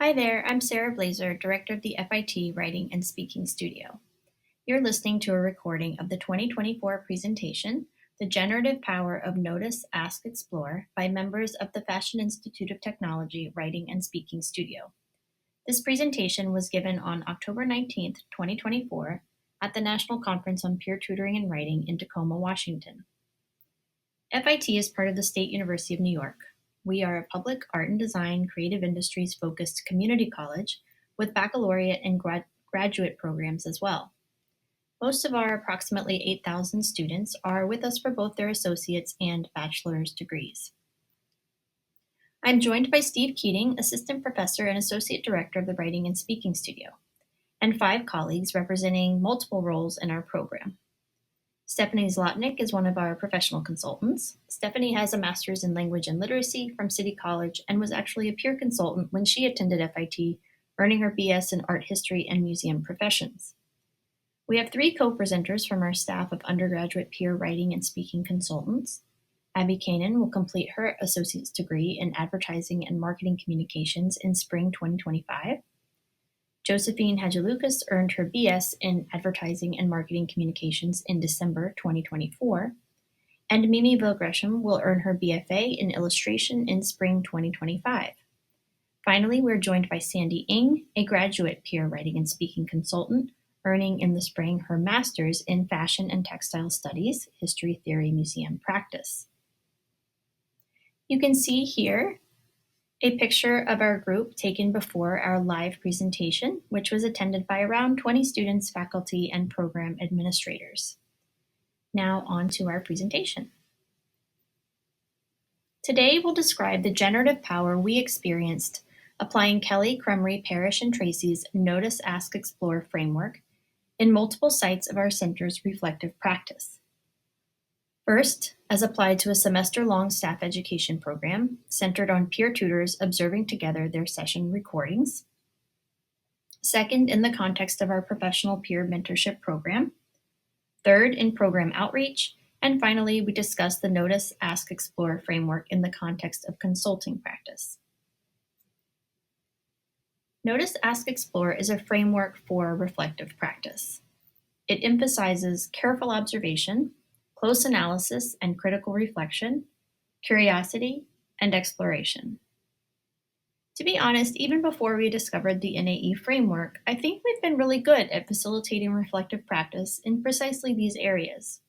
Hi there, I'm Sarah Blazer, Director of the FIT Writing and Speaking Studio. You're listening to a recording of the 2024 presentation, The Generative Power of Notice, Ask, Explore, by members of the Fashion Institute of Technology Writing and Speaking Studio. This presentation was given on October 19th, 2024, at the National Conference on Peer Tutoring and Writing in Tacoma, Washington. FIT is part of the State University of New York. We are a public art and design, creative industries focused community college with baccalaureate and graduate programs as well. Most of our approximately 8,000 students are with us for both their associate's and bachelor's degrees. I'm joined by Steve Keating, assistant professor and associate director of the Writing and Speaking Studio, and 5 colleagues representing multiple roles in our program. Stephanie Zlotnick is one of our professional consultants. Stephanie has a master's in language and literacy from City College and was actually a peer consultant when she attended FIT, earning her BS in art history and museum professions. We have 3 co-presenters from our staff of undergraduate peer writing and speaking consultants. Abby Kanan will complete her associate's degree in advertising and marketing communications in spring 2025. Josephine Hadjilukas earned her BS in Advertising and Marketing Communications in December 2024, and Mimi Vilgresham will earn her BFA in Illustration in spring 2025. Finally, we're joined by Sandy Ng, a graduate peer writing and speaking consultant, earning in the spring her master's in Fashion and Textile Studies, History, Theory, Museum Practice. You can see here a picture of our group taken before our live presentation, which was attended by around 20 students, faculty, and program administrators. Now on to our presentation. Today we'll describe the generative power we experienced applying Kelly, Crumry, Parrish, and Tracy's Notice, Ask, Explore framework in multiple sites of our center's reflective practice. First, as applied to a semester-long staff education program centered on peer tutors observing together their session recordings. Second, in the context of our professional peer mentorship program. Third, in program outreach. And finally, we discussed the Notice, Ask, Explore framework in the context of consulting practice. Notice, Ask, Explore is a framework for reflective practice. It emphasizes careful observation, close analysis and critical reflection, curiosity, and exploration. To be honest, even before we discovered the NAE framework, I think we've been really good at facilitating reflective practice in precisely these areas.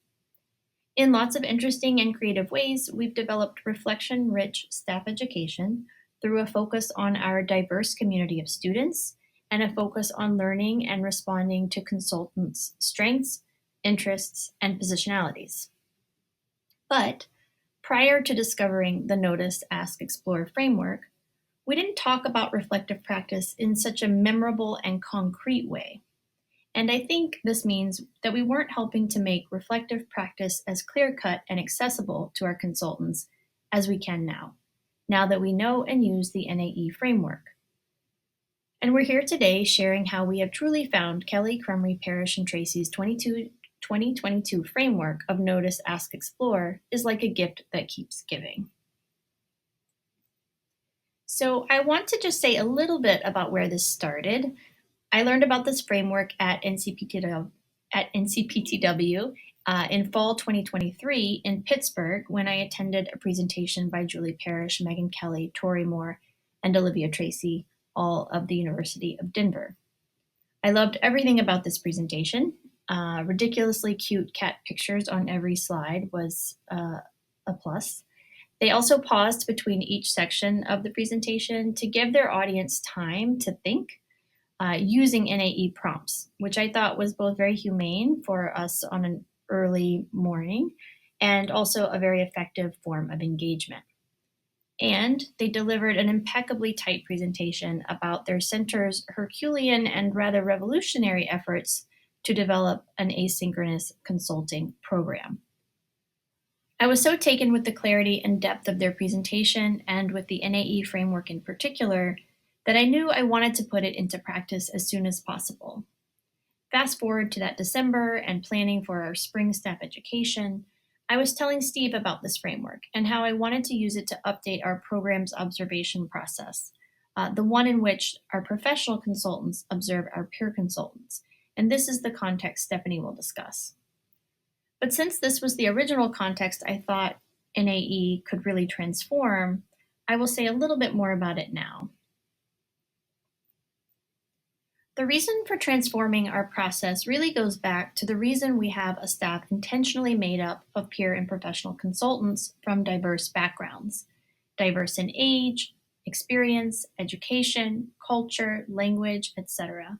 In lots of interesting and creative ways, we've developed reflection-rich staff education through a focus on our diverse community of students and a focus on learning and responding to consultants' strengths, interests, and positionalities. But prior to discovering the Notice, Ask, Explore framework, we didn't talk about reflective practice in such a memorable and concrete way. And I think this means that we weren't helping to make reflective practice as clear-cut and accessible to our consultants as we can now that we know and use the NAE framework. And we're here today sharing how we have truly found Kelly, Crumry, Parrish, and Tracy's 2022 framework of Notice, Ask, Explore is like a gift that keeps giving. So I want to just say a little bit about where this started. I learned about this framework at NCPTW in fall 2023 in Pittsburgh when I attended a presentation by Julie Parrish, Megan Kelly, Tori Moore, and Olivia Tracy, all of the University of Denver. I loved everything about this presentation. Ridiculously cute cat pictures on every slide was a plus. They also paused between each section of the presentation to give their audience time to think using NAE prompts, which I thought was both very humane for us on an early morning and also a very effective form of engagement. And they delivered an impeccably tight presentation about their center's Herculean and rather revolutionary efforts to develop an asynchronous consulting program. I was so taken with the clarity and depth of their presentation and with the NAE framework in particular that I knew I wanted to put it into practice as soon as possible. Fast forward to that December and planning for our spring staff education, I was telling Steve about this framework and how I wanted to use it to update our program's observation process the one in which our professional consultants observe our peer consultants. And this is the context Stephanie will discuss. But since this was the original context I thought NAE could really transform, I will say a little bit more about it now. The reason for transforming our process really goes back to the reason we have a staff intentionally made up of peer and professional consultants from diverse backgrounds, diverse in age, experience, education, culture, language, etc.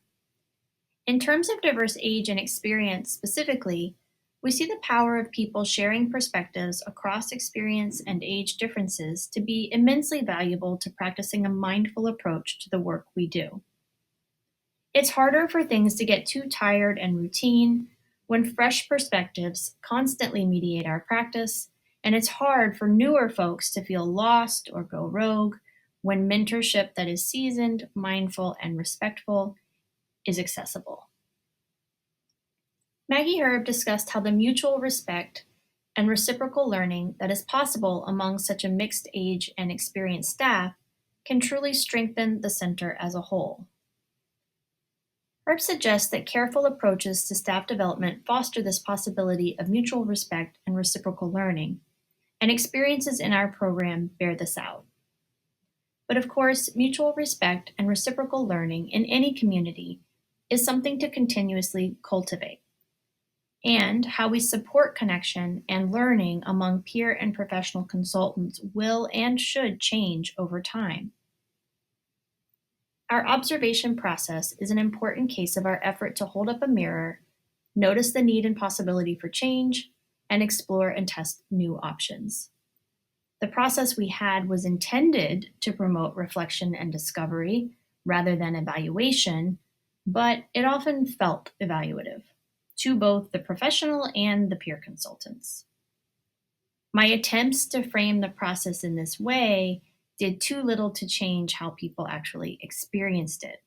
In terms of diverse age and experience specifically, we see the power of people sharing perspectives across experience and age differences to be immensely valuable to practicing a mindful approach to the work we do. It's harder for things to get too tired and routine when fresh perspectives constantly mediate our practice, and it's hard for newer folks to feel lost or go rogue when mentorship that is seasoned, mindful, and respectful is accessible. Maggie Herb discussed how the mutual respect and reciprocal learning that is possible among such a mixed age and experienced staff can truly strengthen the center as a whole. Herb suggests that careful approaches to staff development foster this possibility of mutual respect and reciprocal learning, and experiences in our program bear this out. But of course, mutual respect and reciprocal learning in any community is something to continuously cultivate. And how we support connection and learning among peer and professional consultants will and should change over time. Our observation process is an important case of our effort to hold up a mirror, notice the need and possibility for change, and explore and test new options. The process we had was intended to promote reflection and discovery rather than evaluation, but it often felt evaluative to both the professional and the peer consultants. My attempts to frame the process in this way did too little to change how people actually experienced it.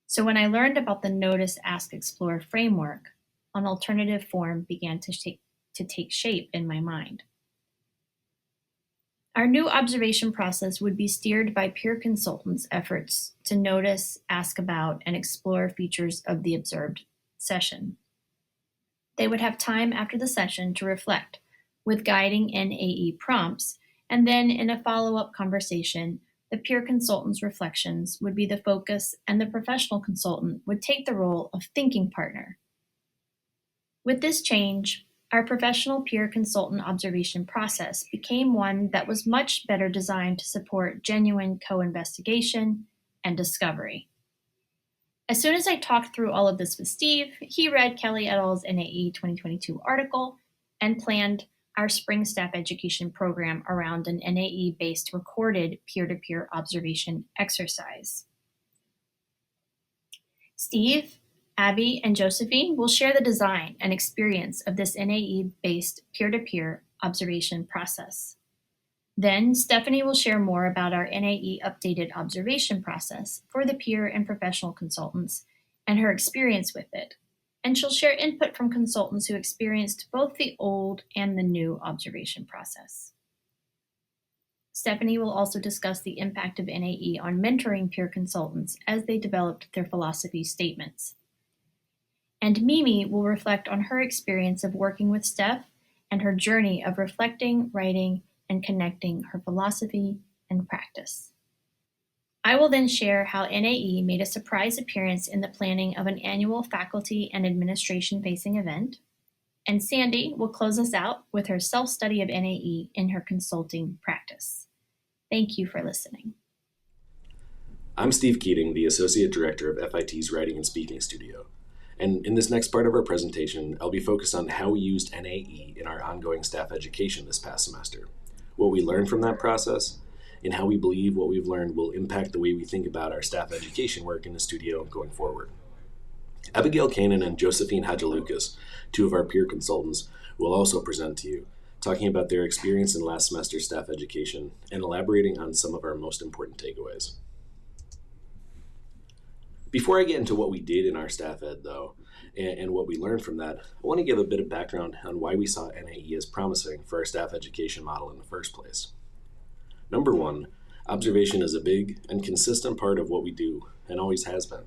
So when I learned about the Notice, Ask, Explore framework, an alternative form began to take shape in my mind. Our new observation process would be steered by peer consultants' efforts to notice, ask about, and explore features of the observed session. They would have time after the session to reflect with guiding NAE prompts, and then in a follow-up conversation, the peer consultant's reflections would be the focus and the professional consultant would take the role of thinking partner. With this change, our professional peer consultant observation process became one that was much better designed to support genuine co-investigation and discovery. As soon as I talked through all of this with Steve, he read Kelly et al.'s NAE 2022 article and planned our spring staff education program around an NAE-based recorded peer-to-peer observation exercise. Steve, Abby, and Josephine will share the design and experience of this NAE-based peer-to-peer observation process. Then Stephanie will share more about our NAE updated observation process for the peer and professional consultants and her experience with it. And she'll share input from consultants who experienced both the old and the new observation process. Stephanie will also discuss the impact of NAE on mentoring peer consultants as they developed their philosophy statements. And Mimi will reflect on her experience of working with Steph and her journey of reflecting, writing, and connecting her philosophy and practice. I will then share how NAE made a surprise appearance in the planning of an annual faculty and administration-facing event, and Sandy will close us out with her self-study of NAE in her consulting practice. Thank you for listening. I'm Steve Keating, the Associate Director of FIT's Writing and Speaking Studio, and in this next part of our presentation, I'll be focused on how we used NAE in our ongoing staff education this past semester, what we learned from that process, and how we believe what we've learned will impact the way we think about our staff education work in the studio going forward. Abigail Kanan and Josephine Hadjilukas, two of our peer consultants, will also present to you, talking about their experience in last semester's staff education and elaborating on some of our most important takeaways. Before I get into what we did in our staff ed, though, and what we learned from that, I want to give a bit of background on why we saw NAE as promising for our staff education model in the first place. Number one, Observation is a big and consistent part of what we do and always has been.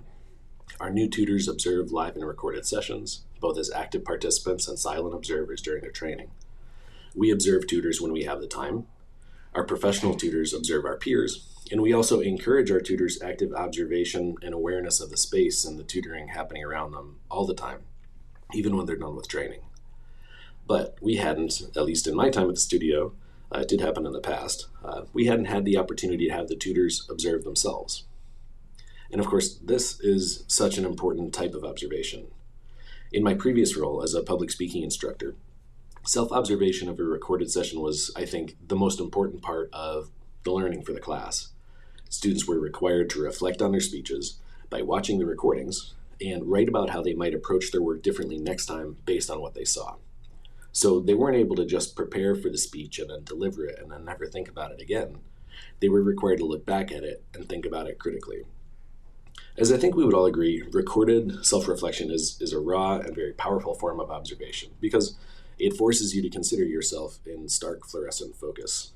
Our new tutors observe live and recorded sessions, both as active participants and silent observers during their training. We observe tutors when we have the time. Our professional tutors observe our peers, and we also encourage our tutors' active observation and awareness of the space and the tutoring happening around them all the time, even when they're done with training. But we hadn't, at least in my time at the studio, it did happen in the past, we hadn't had the opportunity to have the tutors observe themselves. And of course, this is such an important type of observation. In my previous role as a public speaking instructor, self-observation of a recorded session was, I think, the most important part of the learning for the class. Students were required to reflect on their speeches by watching the recordings and write about how they might approach their work differently next time based on what they saw. So they weren't able to just prepare for the speech and then deliver it and then never think about it again. They were required to look back at it and think about it critically. As I think we would all agree, recorded self-reflection is a raw and very powerful form of observation because it forces you to consider yourself in stark fluorescent focus.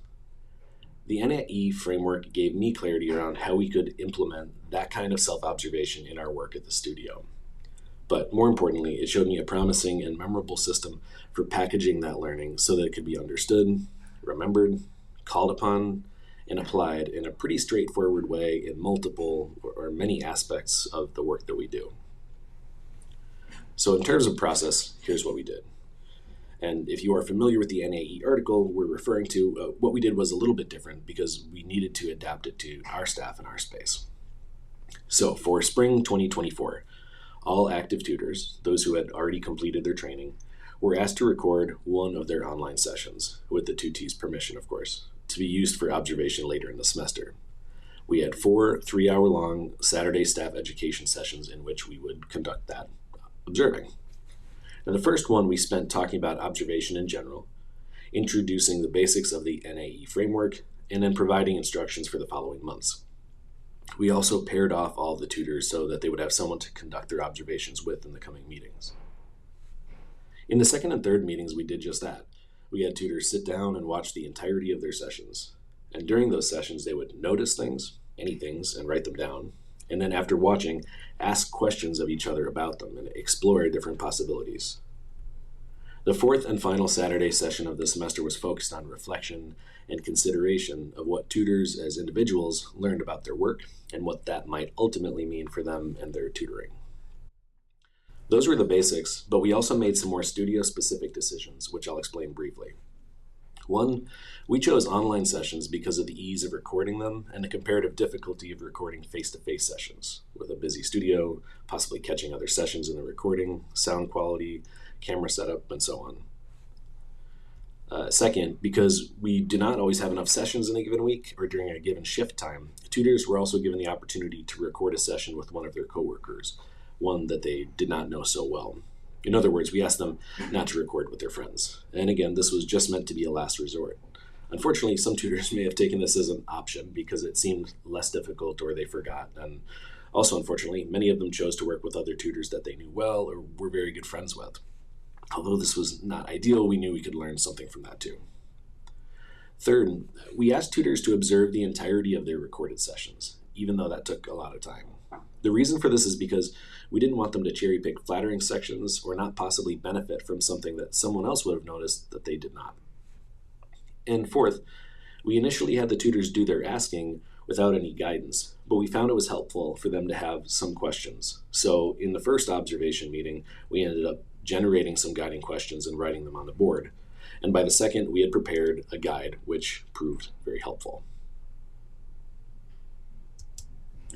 The NAE framework gave me clarity around how we could implement that kind of self-observation in our work at the studio. But more importantly, it showed me a promising and memorable system for packaging that learning so that it could be understood, remembered, called upon, and applied in a pretty straightforward way in multiple or many aspects of the work that we do. So in terms of process, here's what we did. And if you are familiar with the NAE article we're referring to, what we did was a little bit different because we needed to adapt it to our staff and our space. So for spring 2024, all active tutors, those who had already completed their training, were asked to record one of their online sessions, with the tutee's permission, of course, to be used for observation later in the semester. We had 4 3-hour-long Saturday staff education sessions in which we would conduct that observing. And the first one we spent talking about observation in general, introducing the basics of the NAE framework, and then providing instructions for the following months. We also paired off all of the tutors so that they would have someone to conduct their observations with in the coming meetings. In the second and third meetings, we did just that. We had tutors sit down and watch the entirety of their sessions. And during those sessions, they would notice things, any things, and write them down. And then after watching, ask questions of each other about them and explore different possibilities. The fourth and final Saturday session of the semester was focused on reflection and consideration of what tutors as individuals learned about their work and what that might ultimately mean for them and their tutoring. Those were the basics, but we also made some more studio-specific decisions, which I'll explain briefly. One, we chose online sessions because of the ease of recording them and the comparative difficulty of recording face-to-face sessions, with a busy studio, possibly catching other sessions in the recording, sound quality, camera setup, and so on. Second, because we do not always have enough sessions in a given week or during a given shift time, tutors were also given the opportunity to record a session with one of their coworkers, one that they did not know so well. In other words, we asked them not to record with their friends. And again, this was just meant to be a last resort. Unfortunately, some tutors may have taken this as an option because it seemed less difficult or they forgot. And also, unfortunately, many of them chose to work with other tutors that they knew well or were very good friends with. Although this was not ideal, we knew we could learn something from that too. Third, we asked tutors to observe the entirety of their recorded sessions, even though that took a lot of time. The reason for this is because we didn't want them to cherry pick flattering sections or not possibly benefit from something that someone else would have noticed that they did not. And fourth, we initially had the tutors do their asking without any guidance, but we found it was helpful for them to have some questions. So in the first observation meeting, we ended up generating some guiding questions and writing them on the board. And by the second, we had prepared a guide, which proved very helpful.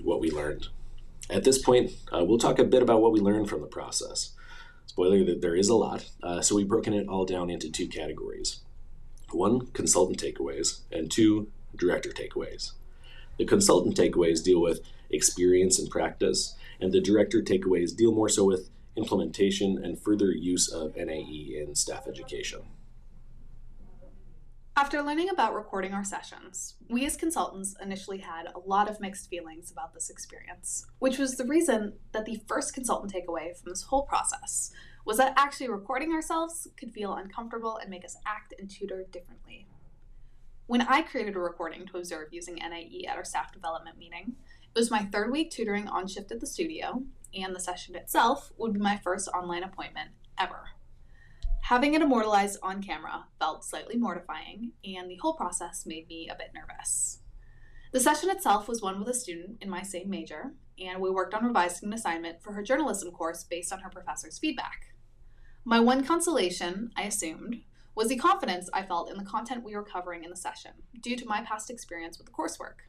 What we learned. At this point, we'll talk a bit about what we learned from the process. Spoiler that there is a lot, so we've broken it all down into 2 categories. 1, consultant takeaways, and 2, director takeaways. The consultant takeaways deal with experience and practice, and the director takeaways deal more so with implementation and further use of NAE in staff education. After learning about recording our sessions, we as consultants initially had a lot of mixed feelings about this experience, which was the reason that the first consultant takeaway from this whole process was that actually recording ourselves could feel uncomfortable and make us act and tutor differently. When I created a recording to observe using NAE at our staff development meeting, it was my 3rd week tutoring on shift at the studio, and the session itself would be my first online appointment ever. Having it immortalized on camera felt slightly mortifying, and the whole process made me a bit nervous. The session itself was one with a student in my same major, and we worked on revising an assignment for her journalism course based on her professor's feedback. My one consolation, I assumed, was the confidence I felt in the content we were covering in the session, due to my past experience with the coursework.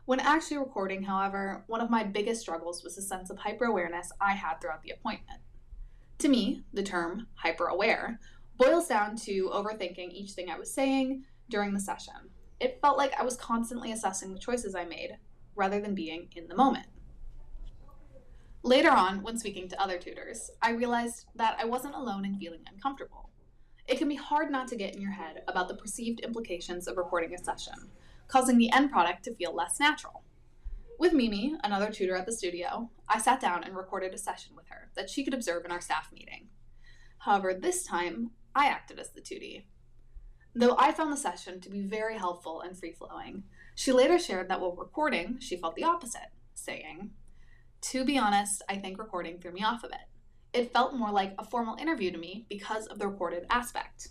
When actually recording, however, one of my biggest struggles was the sense of hyper-awareness I had throughout the appointment. To me, the term hyper-aware boils down to overthinking each thing I was saying during the session. It felt like I was constantly assessing the choices I made, rather than being in the moment. Later on, when speaking to other tutors, I realized that I wasn't alone in feeling uncomfortable. It can be hard not to get in your head about the perceived implications of recording a session, causing the end product to feel less natural. With Mimi, another tutor at the studio, I sat down and recorded a session with her that she could observe in our staff meeting. However, this time, I acted as the tutee. Though I found the session to be very helpful and free-flowing, she later shared that while recording, she felt the opposite, saying, "To be honest, I think recording threw me off a bit. It felt more like a formal interview to me because of the recorded aspect."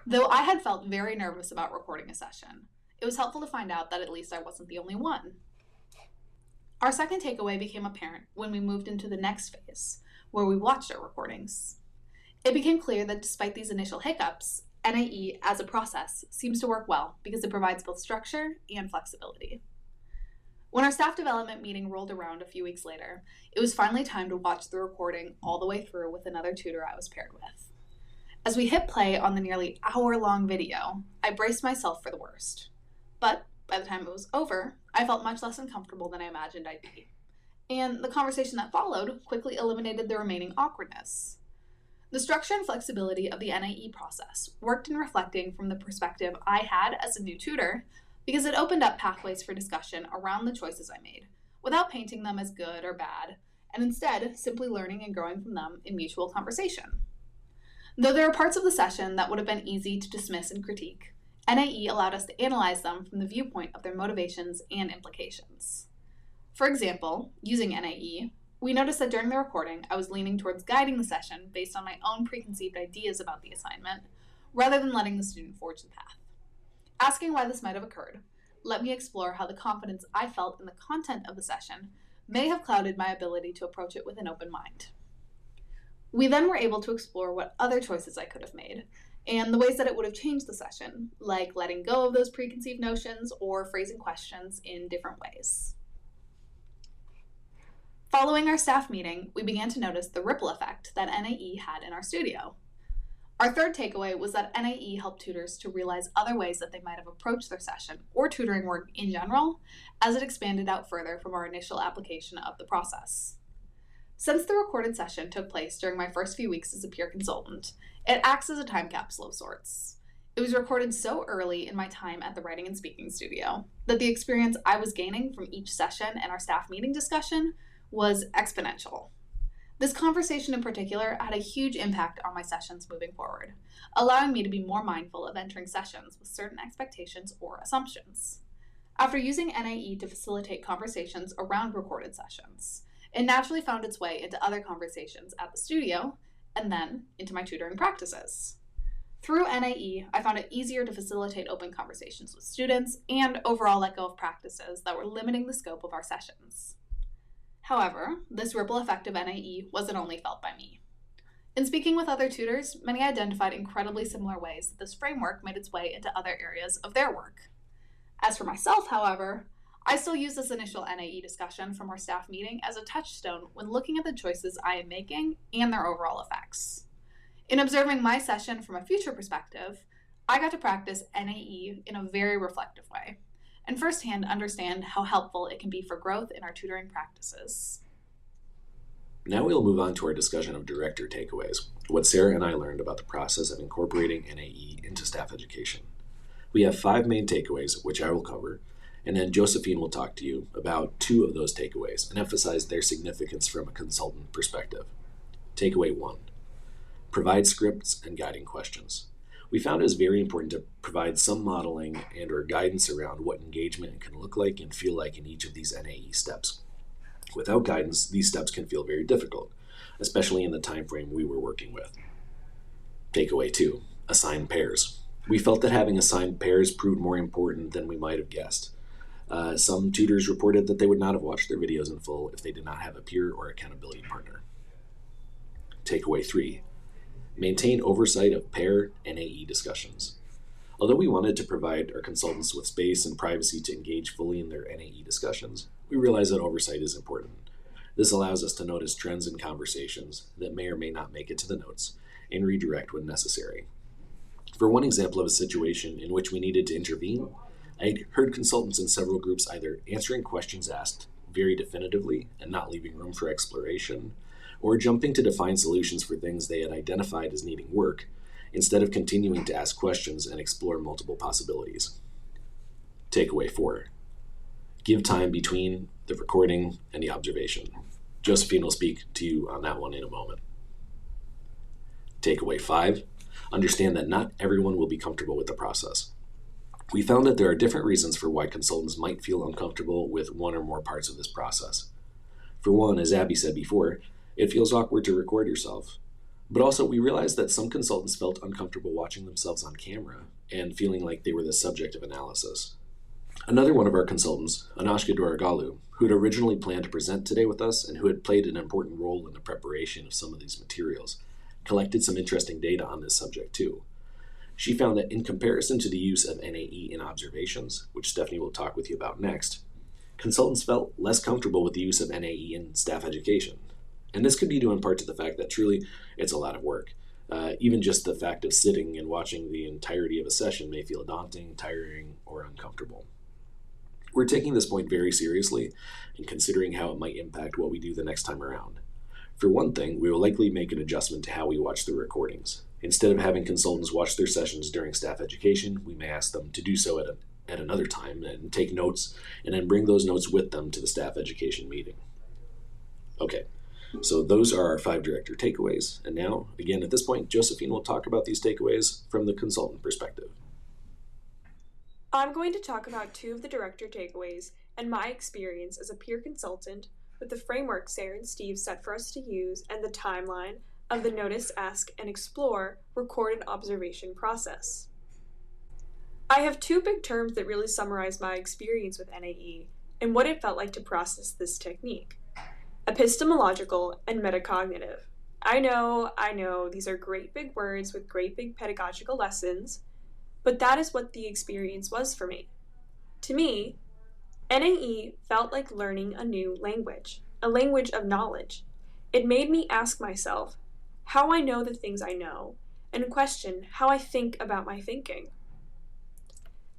Though I had felt very nervous about recording a session, it was helpful to find out that at least I wasn't the only one. Our second takeaway became apparent when we moved into the next phase, where we watched our recordings. It became clear that despite these initial hiccups, NAE as a process seems to work well because it provides both structure and flexibility. When our staff development meeting rolled around a few weeks later, it was finally time to watch the recording all the way through with another tutor I was paired with. As we hit play on the nearly hour-long video, I braced myself for the worst. But by the time it was over, I felt much less uncomfortable than I imagined I'd be. And the conversation that followed quickly eliminated the remaining awkwardness. The structure and flexibility of the NAE process worked in reflecting from the perspective I had as a new tutor because it opened up pathways for discussion around the choices I made, without painting them as good or bad, and instead simply learning and growing from them in mutual conversation. Though there are parts of the session that would have been easy to dismiss and critique, NAE allowed us to analyze them from the viewpoint of their motivations and implications. For example, using NAE, we noticed that during the recording, I was leaning towards guiding the session based on my own preconceived ideas about the assignment, rather than letting the student forge the path. Asking why this might have occurred let me explore how the confidence I felt in the content of the session may have clouded my ability to approach it with an open mind. We then were able to explore what other choices I could have made, and the ways that it would have changed the session, like letting go of those preconceived notions or phrasing questions in different ways. Following our staff meeting, we began to notice the ripple effect that NAE had in our studio. Our third takeaway was that NAE helped tutors to realize other ways that they might have approached their session or tutoring work in general as it expanded out further from our initial application of the process. Since the recorded session took place during my first few weeks as a peer consultant, it acts as a time capsule of sorts. It was recorded so early in my time at the writing and speaking studio that the experience I was gaining from each session and our staff meeting discussion was exponential. This conversation in particular had a huge impact on my sessions moving forward, allowing me to be more mindful of entering sessions with certain expectations or assumptions. After using NAE to facilitate conversations around recorded sessions, it naturally found its way into other conversations at the studio, and then into my tutoring practices. Through NAE, I found it easier to facilitate open conversations with students and overall let go of practices that were limiting the scope of our sessions. However, this ripple effect of NAE wasn't only felt by me. In speaking with other tutors, many identified incredibly similar ways that this framework made its way into other areas of their work. As for myself, however, I still use this initial NAE discussion from our staff meeting as a touchstone when looking at the choices I am making and their overall effects. In observing my session from a future perspective, I got to practice NAE in a very reflective way, and firsthand understand how helpful it can be for growth in our tutoring practices. Now we'll move on to our discussion of director takeaways, what Sarah and I learned about the process of incorporating NAE into staff education. We have 5 main takeaways, which I will cover, and then Josephine will talk to you about 2 of those takeaways and emphasize their significance from a consultant perspective. Takeaway 1. Provide scripts and guiding questions. We found it was very important to provide some modeling and or guidance around what engagement can look like and feel like in each of these NAE steps. Without guidance, these steps can feel very difficult, especially in the time frame we were working with. Takeaway 2, assign pairs. We felt that having assigned pairs proved more important than we might have guessed. Some tutors reported that they would not have watched their videos in full if they did not have a peer or accountability partner. Takeaway 3, maintain oversight of pair NAE discussions. Although we wanted to provide our consultants with space and privacy to engage fully in their NAE discussions, we realize that oversight is important. This allows us to notice trends in conversations that may or may not make it to the notes and redirect when necessary. For one example of a situation in which we needed to intervene, I heard consultants in several groups either answering questions asked very definitively and not leaving room for exploration, or jumping to define solutions for things they had identified as needing work, instead of continuing to ask questions and explore multiple possibilities. Takeaway 4, give time between the recording and the observation. Josephine will speak to you on that one in a moment. Takeaway 5, understand that not everyone will be comfortable with the process. We found that there are different reasons for why consultants might feel uncomfortable with one or more parts of this process. For one, as Abby said before, it feels awkward to record yourself. But also, we realized that some consultants felt uncomfortable watching themselves on camera and feeling like they were the subject of analysis. Another one of our consultants, Anashka Doragalu, who had originally planned to present today with us and who had played an important role in the preparation of some of these materials, collected some interesting data on this subject too. She found that in comparison to the use of NAE in observations, which Stephanie will talk with you about next, consultants felt less comfortable with the use of NAE in staff education. And this could be due in part to the fact that truly it's a lot of work. Even just the fact of sitting and watching the entirety of a session may feel daunting, tiring, or uncomfortable. We're taking this point very seriously and considering how it might impact what we do the next time around. For one thing, we will likely make an adjustment to how we watch the recordings. Instead of having consultants watch their sessions during staff education, we may ask them to do so at another time and take notes, and then bring those notes with them to the staff education meeting. Okay, so those are our 5 director takeaways. And now, again, at this point, Josephine will talk about these takeaways from the consultant perspective. I'm going to talk about 2 of the director takeaways and my experience as a peer consultant with the framework Sarah and Steve set for us to use and the timeline of the Notice, Ask, and Explore recorded observation process. I have 2 big terms that really summarize my experience with NAE and what it felt like to process this technique: epistemological and metacognitive. I know, these are great big words with great big pedagogical lessons, but that is what the experience was for me. To me, NAE felt like learning a new language, a language of knowledge. It made me ask myself how I know the things I know, and question how I think about my thinking.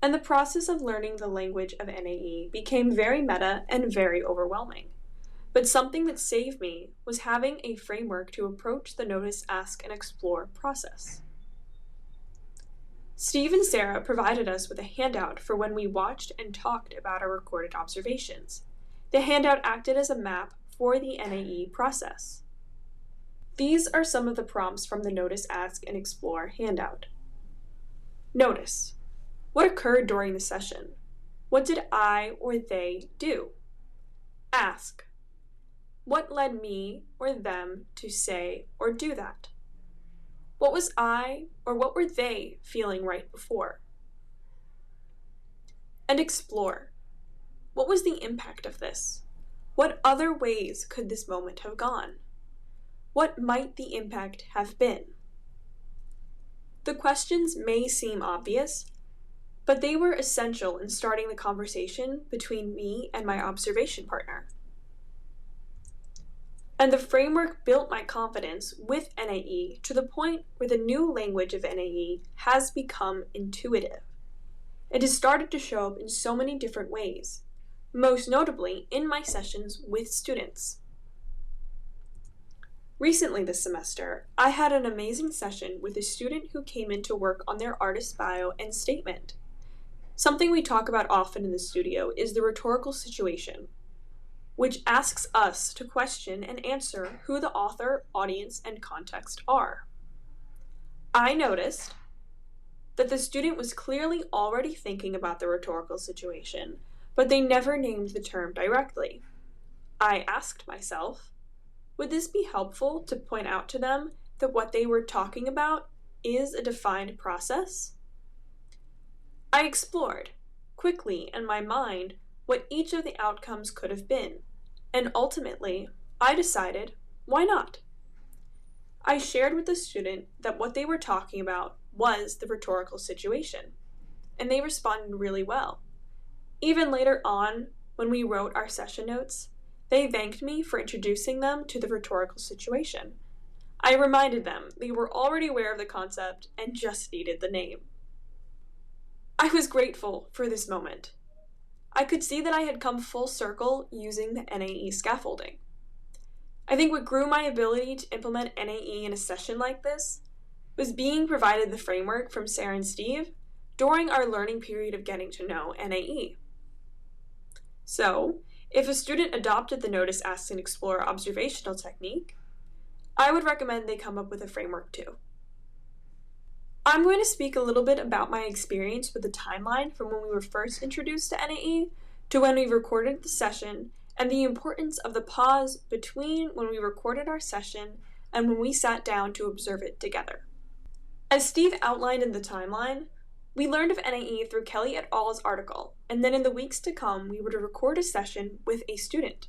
And the process of learning the language of NAE became very meta and very overwhelming. But something that saved me was having a framework to approach the Notice, Ask, and Explore process. Steve and Sarah provided us with a handout for when we watched and talked about our recorded observations. The handout acted as a map for the NAE process. These are some of the prompts from the Notice, Ask, and Explore handout. Notice: what occurred during the session? What did I or they do? Ask: what led me or them to say or do that? What was I or what were they feeling right before? And explore: what was the impact of this? What other ways could this moment have gone? What might the impact have been? The questions may seem obvious, but they were essential in starting the conversation between me and my observation partner. And the framework built my confidence with NAE to the point where the new language of NAE has become intuitive. It has started to show up in so many different ways, most notably in my sessions with students. Recently this semester, I had an amazing session with a student who came in to work on their artist bio and statement. Something we talk about often in the studio is the rhetorical situation, which asks us to question and answer who the author, audience, and context are. I noticed that the student was clearly already thinking about the rhetorical situation, but they never named the term directly. I asked myself, would this be helpful to point out to them that what they were talking about is a defined process? I explored, quickly in my mind, what each of the outcomes could have been, and ultimately, I decided, why not? I shared with the student that what they were talking about was the rhetorical situation, and they responded really well. Even later on, when we wrote our session notes, they thanked me for introducing them to the rhetorical situation. I reminded them they were already aware of the concept and just needed the name. I was grateful for this moment. I could see that I had come full circle using the NAE scaffolding. I think what grew my ability to implement NAE in a session like this was being provided the framework from Sarah and Steve during our learning period of getting to know NAE. So, if a student adopted the Notice, Ask, and Explore observational technique, I would recommend they come up with a framework too. I'm going to speak a little bit about my experience with the timeline from when we were first introduced to NAE to when we recorded the session, and the importance of the pause between when we recorded our session and when we sat down to observe it together. As Steve outlined in the timeline, we learned of NAE through Kelly et al.'s article, and then in the weeks to come, we were to record a session with a student.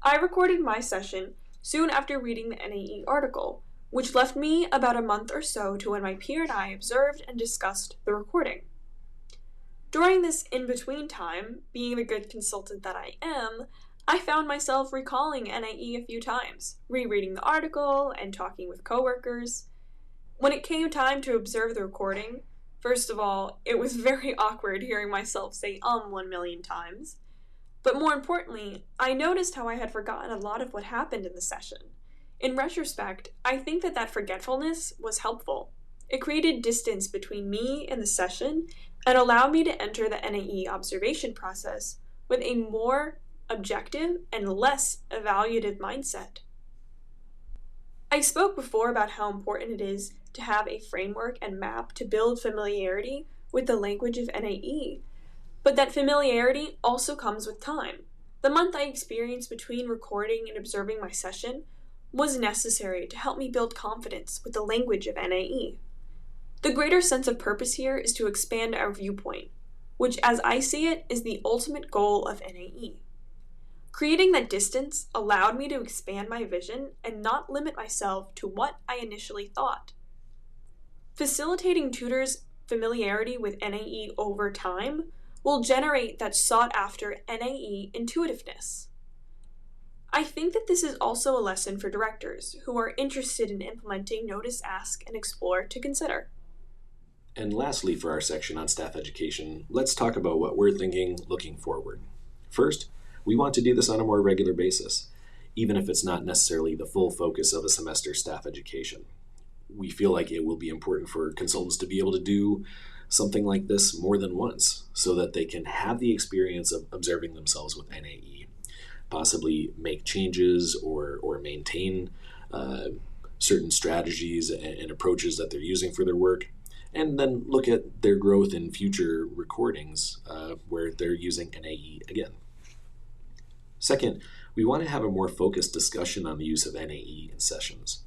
I recorded my session soon after reading the NAE article, which left me about a month or so to when my peer and I observed and discussed the recording. During this in-between time, being the good consultant that I am, I found myself recalling NAE a few times, rereading the article and talking with coworkers. When it came time to observe the recording, first of all, it was very awkward hearing myself say 1 million times. But more importantly, I noticed how I had forgotten a lot of what happened in the session. In retrospect, I think that forgetfulness was helpful. It created distance between me and the session and allowed me to enter the NAE observation process with a more objective and less evaluative mindset. I spoke before about how important it is to have a framework and map to build familiarity with the language of NAE, but that familiarity also comes with time. The month I experienced between recording and observing my session was necessary to help me build confidence with the language of NAE. The greater sense of purpose here is to expand our viewpoint, which, as I see it, is the ultimate goal of NAE. Creating that distance allowed me to expand my vision and not limit myself to what I initially thought. Facilitating tutors' familiarity with NAE over time will generate that sought-after NAE intuitiveness. I think that this is also a lesson for directors who are interested in implementing Notice, Ask, and Explore to consider. And lastly, for our section on staff education, let's talk about what we're thinking looking forward. First, we want to do this on a more regular basis, even if it's not necessarily the full focus of a semester staff education. We feel like it will be important for consultants to be able to do something like this more than once so that they can have the experience of observing themselves with NAE, possibly make changes or maintain certain strategies and approaches that they're using for their work, and then look at their growth in future recordings where they're using NAE again. Second, we want to have a more focused discussion on the use of NAE in sessions.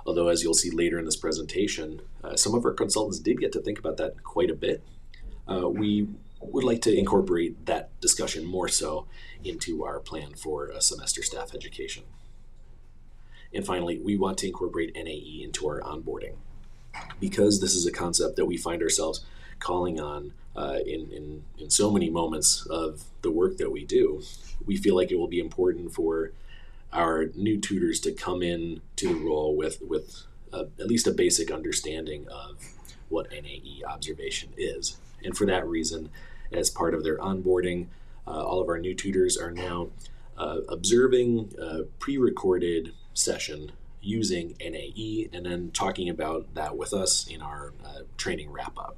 Although, as you'll see later in this presentation, some of our consultants did get to think about that quite a bit. We would like to incorporate that discussion more so into our plan for a semester staff education. And finally, we want to incorporate NAE into our onboarding. Because this is a concept that we find ourselves calling on in so many moments of the work that we do, we feel like it will be important for our new tutors to come in to the role with at least a basic understanding of what NAE observation is. And for that reason, as part of their onboarding, all of our new tutors are now observing a pre-recorded session using NAE and then talking about that with us in our training wrap-up.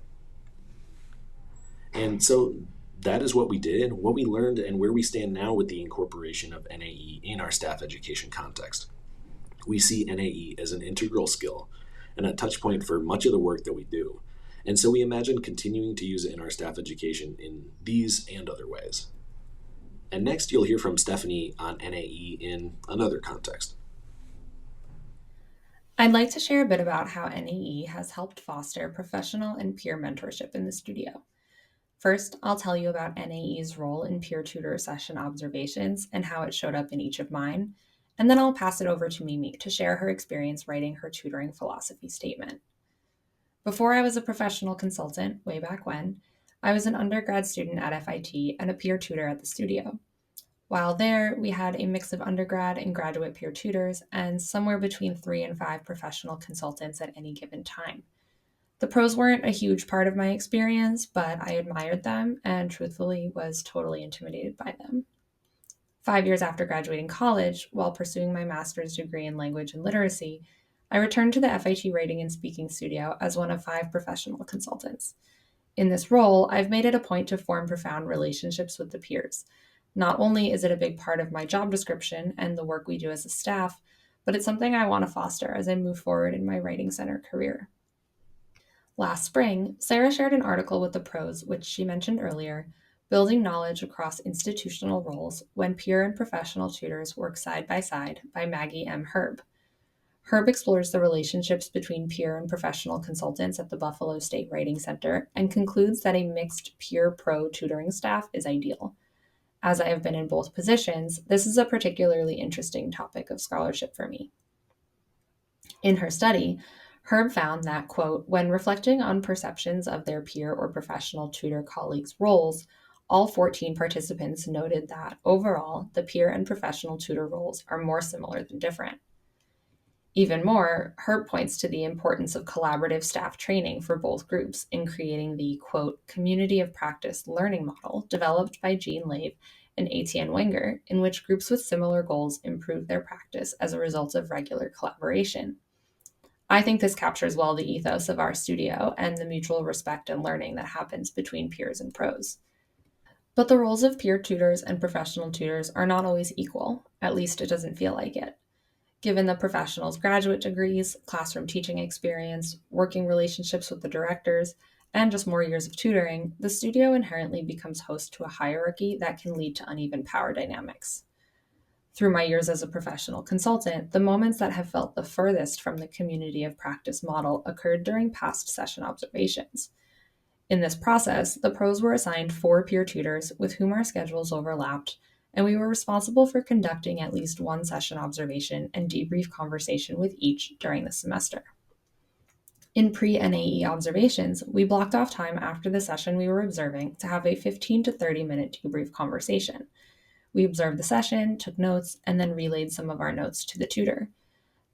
And so that is what we did, what we learned, and where we stand now with the incorporation of NAE in our staff education context. We see NAE as an integral skill and a touch point for much of the work that we do. And so we imagine continuing to use it in our staff education in these and other ways. And next, you'll hear from Stephanie on NAE in another context. I'd like to share a bit about how NAE has helped foster professional and peer mentorship in the studio. First, I'll tell you about NAE's role in peer tutor session observations and how it showed up in each of mine, and then I'll pass it over to Mimi to share her experience writing her tutoring philosophy statement. Before I was a professional consultant, way back when, I was an undergrad student at FIT and a peer tutor at the studio. While there, we had a mix of undergrad and graduate peer tutors and somewhere between 3 and 5 professional consultants at any given time. The pros weren't a huge part of my experience, but I admired them and truthfully was totally intimidated by them. 5 years after graduating college, while pursuing my master's degree in language and literacy, I returned to the FIT Writing and Speaking Studio as one of 5 professional consultants. In this role, I've made it a point to form profound relationships with the peers. Not only is it a big part of my job description and the work we do as a staff, but it's something I want to foster as I move forward in my writing center career. Last spring, Sarah shared an article with the pros, which she mentioned earlier, Building Knowledge Across Institutional Roles When Peer and Professional Tutors Work Side by Side by Maggie M. Herb. Herb explores the relationships between peer and professional consultants at the Buffalo State Writing Center and concludes that a mixed peer-pro tutoring staff is ideal. As I have been in both positions, this is a particularly interesting topic of scholarship for me. In her study, Herb found that, quote, when reflecting on perceptions of their peer or professional tutor colleagues' roles, all 14 participants noted that, overall, the peer and professional tutor roles are more similar than different. Even more, Herb points to the importance of collaborative staff training for both groups in creating the, quote, community of practice learning model developed by Jean Lave and Etienne Wenger, in which groups with similar goals improve their practice as a result of regular collaboration. I think this captures well the ethos of our studio and the mutual respect and learning that happens between peers and pros. But the roles of peer tutors and professional tutors are not always equal, at least it doesn't feel like it. Given the professionals' graduate degrees, classroom teaching experience, working relationships with the directors, and just more years of tutoring, the studio inherently becomes host to a hierarchy that can lead to uneven power dynamics. Through my years as a professional consultant, the moments that have felt the furthest from the community of practice model occurred during past session observations. In this process, the pros were assigned 4 peer tutors with whom our schedules overlapped, and we were responsible for conducting at least one session observation and debrief conversation with each during the semester. In pre-NAE observations, we blocked off time after the session we were observing to have a 15 to 30-minute debrief conversation. We observed the session, took notes, and then relayed some of our notes to the tutor.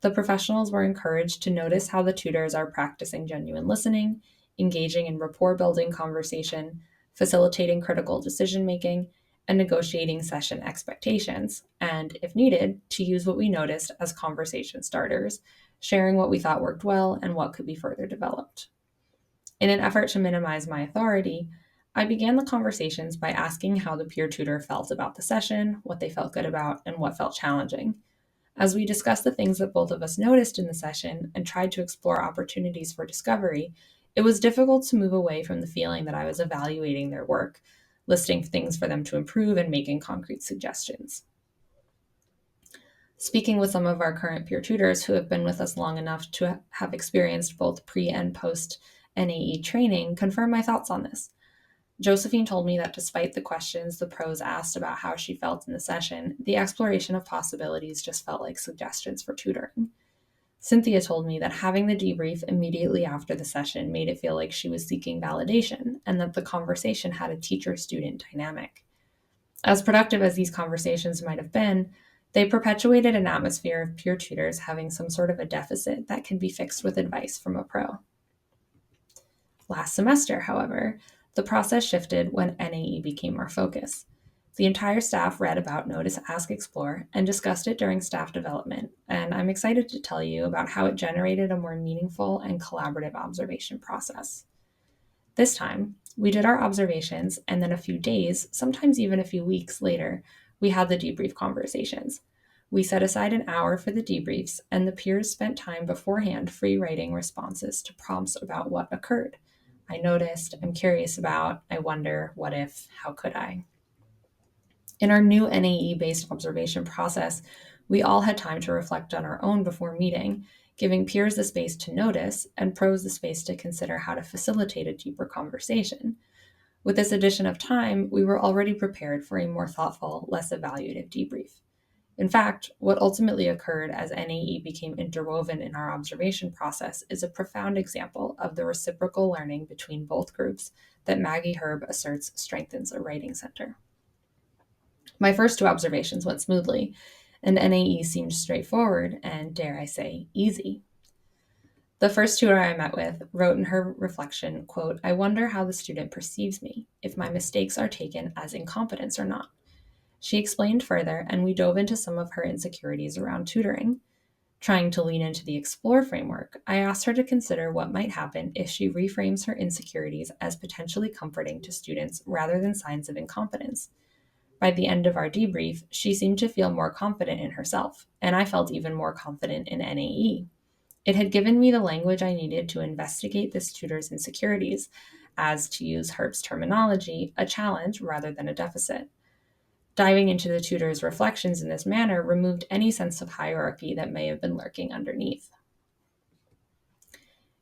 The professionals were encouraged to notice how the tutors are practicing genuine listening, engaging in rapport-building conversation, facilitating critical decision-making, and negotiating session expectations, and, if needed, to use what we noticed as conversation starters, sharing what we thought worked well and what could be further developed. In an effort to minimize my authority, I began the conversations by asking how the peer tutor felt about the session, what they felt good about, and what felt challenging. As we discussed the things that both of us noticed in the session and tried to explore opportunities for discovery, it was difficult to move away from the feeling that I was evaluating their work, listing things for them to improve and making concrete suggestions. Speaking with some of our current peer tutors who have been with us long enough to have experienced both pre and post NAE training confirmed my thoughts on this. Josephine told me that despite the questions the pros asked about how she felt in the session, the exploration of possibilities just felt like suggestions for tutoring. Cynthia told me that having the debrief immediately after the session made it feel like she was seeking validation and that the conversation had a teacher-student dynamic. As productive as these conversations might have been, they perpetuated an atmosphere of peer tutors having some sort of a deficit that can be fixed with advice from a pro. Last semester, however, the process shifted when NAE became our focus. The entire staff read about Notice, Ask, Explore and discussed it during staff development, and I'm excited to tell you about how it generated a more meaningful and collaborative observation process. This time, we did our observations, and then a few days, sometimes even a few weeks later, we had the debrief conversations. We set aside an hour for the debriefs, and the peers spent time beforehand free writing responses to prompts about what occurred. I noticed, I'm curious about, I wonder, what if, how could I? In our new NAE-based observation process, we all had time to reflect on our own before meeting, giving peers the space to notice and pros the space to consider how to facilitate a deeper conversation. With this addition of time, we were already prepared for a more thoughtful, less evaluative debrief. In fact, what ultimately occurred as NAE became interwoven in our observation process is a profound example of the reciprocal learning between both groups that Maggie Herb asserts strengthens a writing center. My first two observations went smoothly, and NAE seemed straightforward and, dare I say, easy. The first tutor I met with wrote in her reflection, quote, "I wonder how the student perceives me, if my mistakes are taken as incompetence or not." She explained further, and we dove into some of her insecurities around tutoring. Trying to lean into the Explore framework, I asked her to consider what might happen if she reframes her insecurities as potentially comforting to students rather than signs of incompetence. By the end of our debrief, she seemed to feel more confident in herself, and I felt even more confident in NAE. It had given me the language I needed to investigate this tutor's insecurities, as, to use Herb's terminology, a challenge rather than a deficit. Diving into the tutor's reflections in this manner removed any sense of hierarchy that may have been lurking underneath.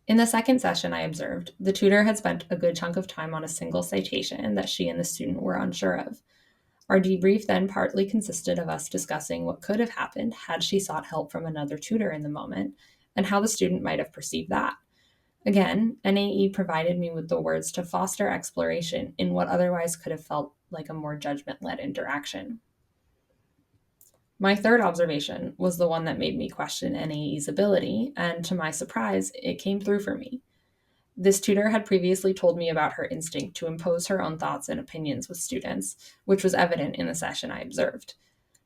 In the second session, I observed the tutor had spent a good chunk of time on a single citation that she and the student were unsure of. Our debrief then partly consisted of us discussing what could have happened had she sought help from another tutor in the moment, and how the student might have perceived that. Again, NAE provided me with the words to foster exploration in what otherwise could have felt like a more judgment-led interaction. My third observation was the one that made me question NAE's ability, and to my surprise, it came through for me. This tutor had previously told me about her instinct to impose her own thoughts and opinions with students, which was evident in the session I observed.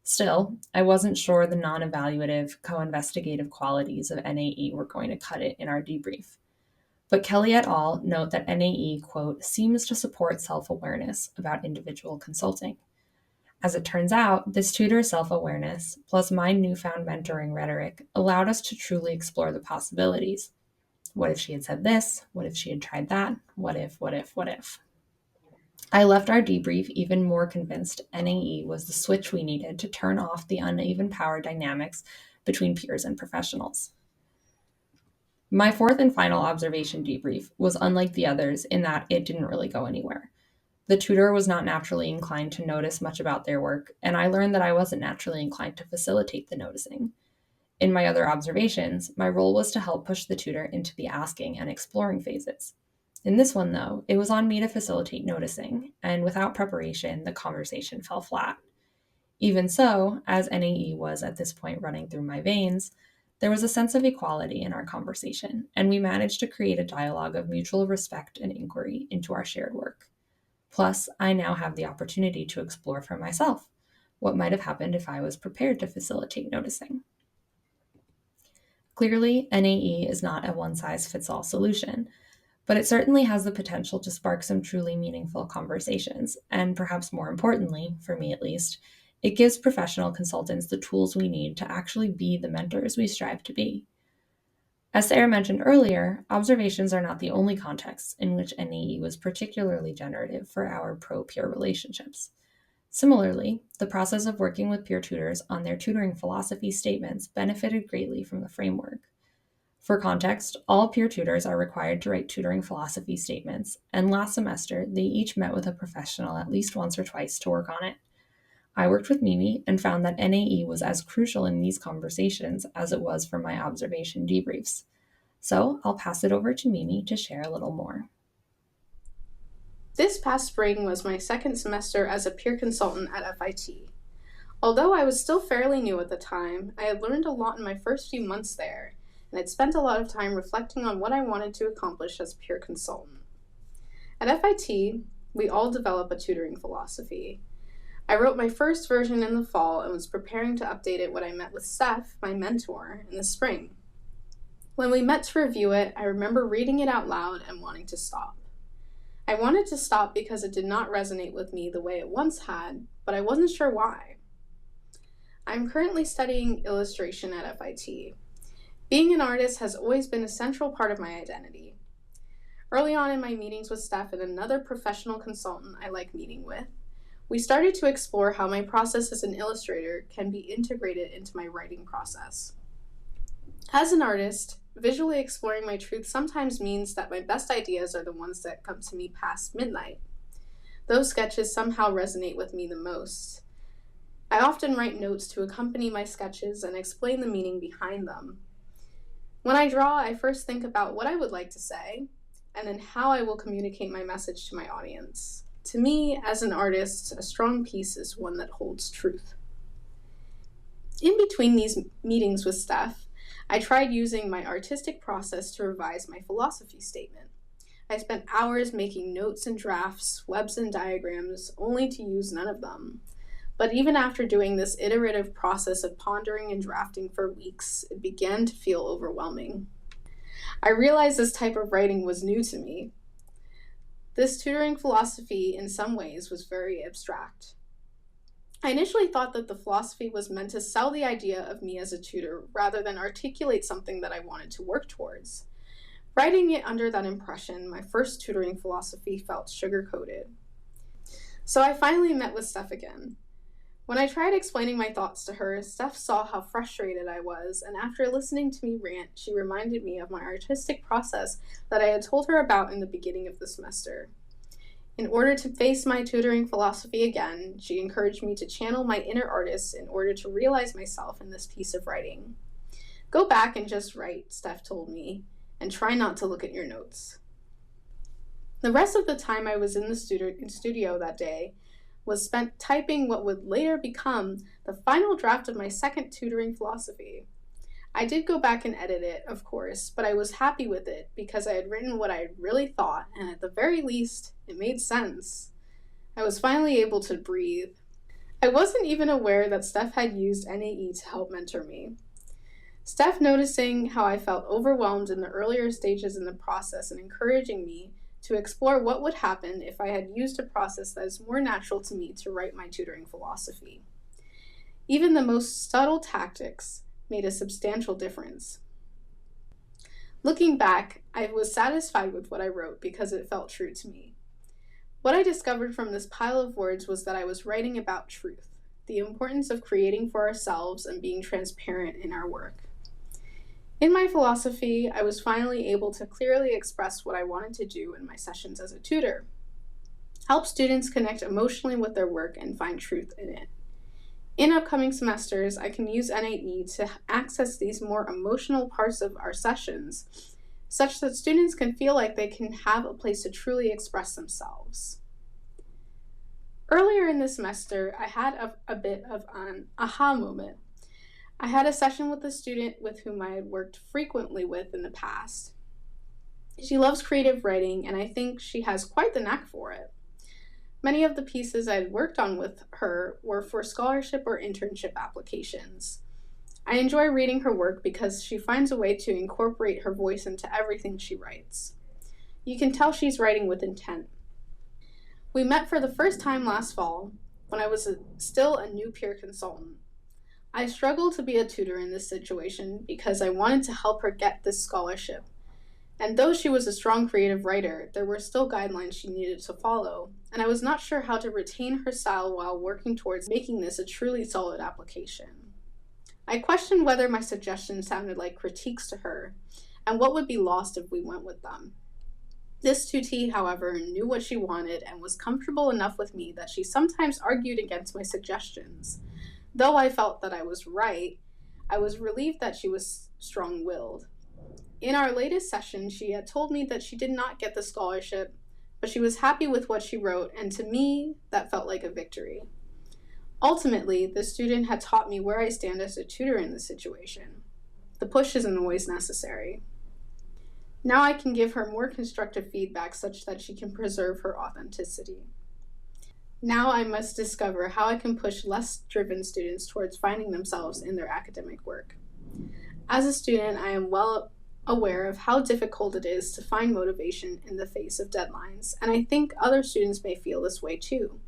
Still, I wasn't sure the non-evaluative, co-investigative qualities of NAE were going to cut it in our debrief. But Kelly et al. Note that NAE, quote, "seems to support self-awareness about individual consulting." As it turns out, this tutor's self-awareness, plus my newfound mentoring rhetoric, allowed us to truly explore the possibilities. What if she had said this? What if she had tried that? What if, what if, what if? I left our debrief even more convinced NAE was the switch we needed to turn off the uneven power dynamics between peers and professionals. My fourth and final observation debrief was unlike the others in that it didn't really go anywhere. The tutor was not naturally inclined to notice much about their work, and I learned that I wasn't naturally inclined to facilitate the noticing. In my other observations, my role was to help push the tutor into the asking and exploring phases. In this one, though, it was on me to facilitate noticing, and without preparation, the conversation fell flat. Even so, as NAE was at this point running through my veins, there was a sense of equality in our conversation, and we managed to create a dialogue of mutual respect and inquiry into our shared work. Plus, I now have the opportunity to explore for myself what might have happened if I was prepared to facilitate noticing. Clearly, NAE is not a one-size-fits-all solution, but it certainly has the potential to spark some truly meaningful conversations, and perhaps more importantly, for me at least, it gives professional consultants the tools we need to actually be the mentors we strive to be. As Sarah mentioned earlier, observations are not the only contexts in which NAE was particularly generative for our pro-peer relationships. Similarly, the process of working with peer tutors on their tutoring philosophy statements benefited greatly from the framework. For context, all peer tutors are required to write tutoring philosophy statements, and last semester, they each met with a professional at least once or twice to work on it. I worked with Mimi and found that NAE was as crucial in these conversations as it was for my observation debriefs. So I'll pass it over to Mimi to share a little more. This past spring was my second semester as a peer consultant at FIT. Although I was still fairly new at the time, I had learned a lot in my first few months there, and had spent a lot of time reflecting on what I wanted to accomplish as a peer consultant. At FIT, we all develop a tutoring philosophy. I wrote my first version in the fall and was preparing to update it when I met with Steph, my mentor, in the spring. When we met to review it, I remember reading it out loud and wanting to stop. I wanted to stop because it did not resonate with me the way it once had, but I wasn't sure why. I'm currently studying illustration at FIT. Being an artist has always been a central part of my identity. Early on in my meetings with Steph and another professional consultant I like meeting with, we started to explore how my process as an illustrator can be integrated into my writing process. As an artist, visually exploring my truth sometimes means that my best ideas are the ones that come to me past midnight. Those sketches somehow resonate with me the most. I often write notes to accompany my sketches and explain the meaning behind them. When I draw, I first think about what I would like to say, and then how I will communicate my message to my audience. To me, as an artist, a strong piece is one that holds truth. In between these meetings with Steph, I tried using my artistic process to revise my philosophy statement. I spent hours making notes and drafts, webs and diagrams, only to use none of them. But even after doing this iterative process of pondering and drafting for weeks, it began to feel overwhelming. I realized this type of writing was new to me. This tutoring philosophy, in some ways, was very abstract. I initially thought that the philosophy was meant to sell the idea of me as a tutor rather than articulate something that I wanted to work towards. Writing it under that impression, my first tutoring philosophy felt sugar-coated. So I finally met with Steph again. When I tried explaining my thoughts to her, Steph saw how frustrated I was, and after listening to me rant, she reminded me of my artistic process that I had told her about in the beginning of the semester. In order to face my tutoring philosophy again, she encouraged me to channel my inner artist in order to realize myself in this piece of writing. Go back and just write, Steph told me, and try not to look at your notes. The rest of the time I was in the studio that day was spent typing what would later become the final draft of my second tutoring philosophy. I did go back and edit it, of course, but I was happy with it because I had written what I had really thought, and at the very least, it made sense. I was finally able to breathe. I wasn't even aware that Steph had used NAE to help mentor me. Steph, noticing how I felt overwhelmed in the earlier stages in the process and encouraging me to explore what would happen if I had used a process that is more natural to me to write my tutoring philosophy. Even the most subtle tactics made a substantial difference. Looking back, I was satisfied with what I wrote because it felt true to me. What I discovered from this pile of words was that I was writing about truth, the importance of creating for ourselves and being transparent in our work. In my philosophy, I was finally able to clearly express what I wanted to do in my sessions as a tutor. Help students connect emotionally with their work and find truth in it. In upcoming semesters, I can use NAE to access these more emotional parts of our sessions, such that students can feel like they can have a place to truly express themselves. Earlier in the semester, I had a bit of an aha moment. I had a session with a student with whom I had worked frequently with in the past. She loves creative writing, and I think she has quite the knack for it. Many of the pieces I had worked on with her were for scholarship or internship applications. I enjoy reading her work because she finds a way to incorporate her voice into everything she writes. You can tell she's writing with intent. We met for the first time last fall, when I was still a new peer consultant. I struggled to be a tutor in this situation because I wanted to help her get this scholarship. And though she was a strong creative writer, there were still guidelines she needed to follow, and I was not sure how to retain her style while working towards making this a truly solid application. I questioned whether my suggestions sounded like critiques to her, and what would be lost if we went with them. This tutee, however, knew what she wanted and was comfortable enough with me that she sometimes argued against my suggestions. Though I felt that I was right, I was relieved that she was strong-willed. In our latest session, she had told me that she did not get the scholarship, but she was happy with what she wrote, and to me, that felt like a victory. Ultimately, the student had taught me where I stand as a tutor in this situation. The push isn't always necessary. Now I can give her more constructive feedback such that she can preserve her authenticity. Now I must discover how I can push less driven students towards finding themselves in their academic work. As a student, I am well aware of how difficult it is to find motivation in the face of deadlines, and I think other students may feel this way too.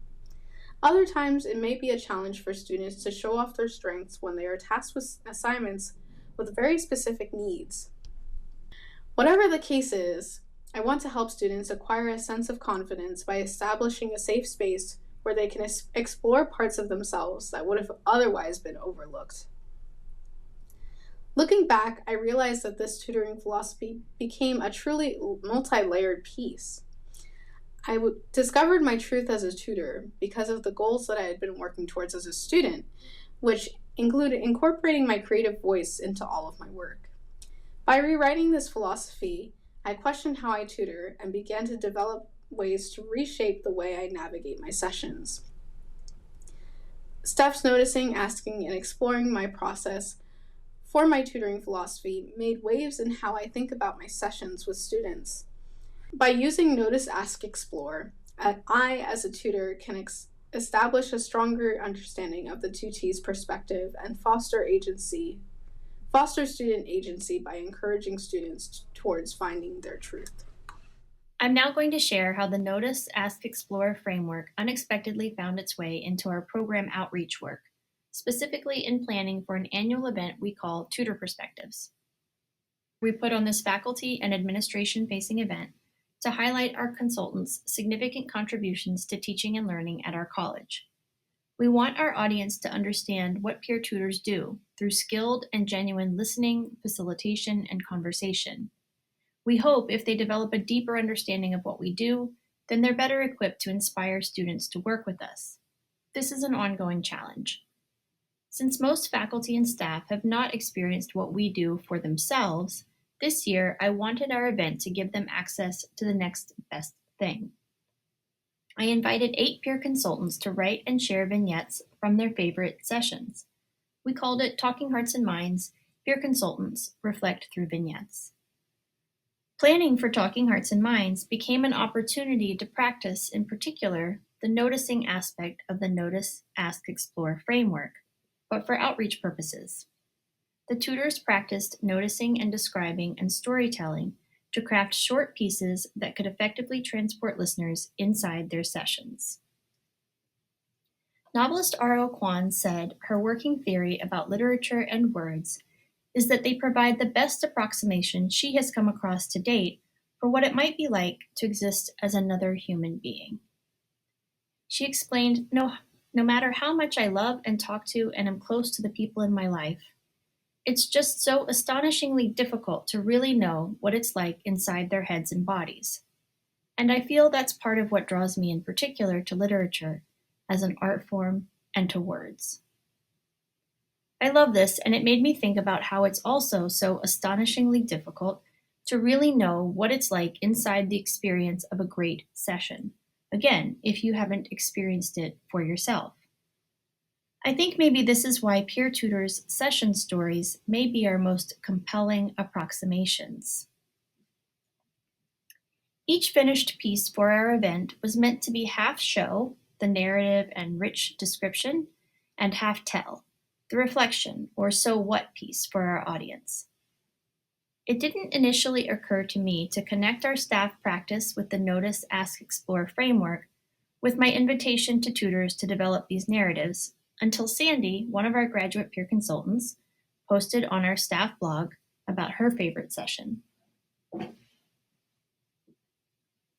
Other times, it may be a challenge for students to show off their strengths when they are tasked with assignments with very specific needs. Whatever the case is, I want to help students acquire a sense of confidence by establishing a safe space where they can explore parts of themselves that would have otherwise been overlooked. Looking back, I realized that this tutoring philosophy became a truly multi-layered piece. I discovered my truth as a tutor because of the goals that I had been working towards as a student, which included incorporating my creative voice into all of my work. By rewriting this philosophy, I questioned how I tutor and began to develop ways to reshape the way I navigate my sessions. Steph's noticing, asking, and exploring my process for my tutoring philosophy made waves in how I think about my sessions with students. By using Notice, Ask, Explore, I, as a tutor, can establish a stronger understanding of the tutee's perspective and foster student agency by encouraging students towards finding their truth. I'm now going to share how the Notice, Ask, Explore framework unexpectedly found its way into our program outreach work, specifically in planning for an annual event we call Tutor Perspectives. We put on this faculty and administration-facing event to highlight our consultants' significant contributions to teaching and learning at our college. We want our audience to understand what peer tutors do through skilled and genuine listening, facilitation, and conversation. We hope if they develop a deeper understanding of what we do, then they're better equipped to inspire students to work with us. This is an ongoing challenge. Since most faculty and staff have not experienced what we do for themselves, this year I wanted our event to give them access to the next best thing. I invited 8 peer consultants to write and share vignettes from their favorite sessions. We called it Talking Hearts and Minds, Peer Consultants Reflect Through Vignettes. Planning for Talking Hearts and Minds became an opportunity to practice, in particular, the noticing aspect of the Notice, Ask, Explore framework, but for outreach purposes. The tutors practiced noticing and describing and storytelling to craft short pieces that could effectively transport listeners inside their sessions. Novelist R.O. Kwon said her working theory about literature and words is that they provide the best approximation she has come across to date for what it might be like to exist as another human being. She explained, no matter how much I love and talk to and am close to the people in my life, it's just so astonishingly difficult to really know what it's like inside their heads and bodies. And I feel that's part of what draws me in particular to literature as an art form and to words. I love this, and it made me think about how it's also so astonishingly difficult to really know what it's like inside the experience of a great session. Again, if you haven't experienced it for yourself. I think maybe this is why peer tutors' session stories may be our most compelling approximations. Each finished piece for our event was meant to be half show, the narrative and rich description, and half tell, the reflection or so what piece for our audience. It didn't initially occur to me to connect our staff practice with the Notice, Ask, Explore framework with my invitation to tutors to develop these narratives until Sandy, one of our graduate peer consultants, posted on our staff blog about her favorite session.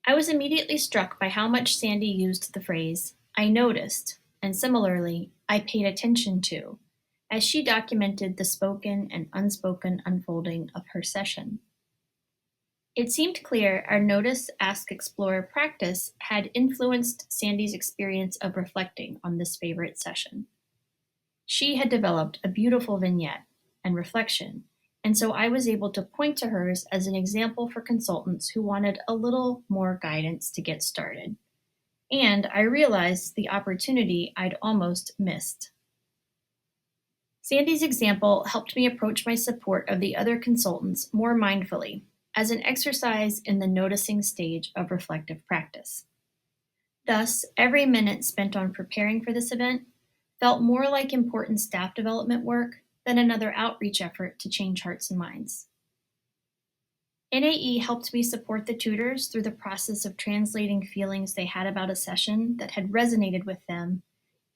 I was immediately struck by how much Sandy used the phrase, "I noticed," and similarly, "I paid attention to," as she documented the spoken and unspoken unfolding of her session. It seemed clear our Notice, Ask, Explore practice had influenced Sandy's experience of reflecting on this favorite session. She had developed a beautiful vignette and reflection, and so I was able to point to hers as an example for consultants who wanted a little more guidance to get started. And I realized the opportunity I'd almost missed. Sandy's example helped me approach my support of the other consultants more mindfully, as an exercise in the noticing stage of reflective practice. Thus, every minute spent on preparing for this event felt more like important staff development work than another outreach effort to change hearts and minds. NAE helped me support the tutors through the process of translating feelings they had about a session that had resonated with them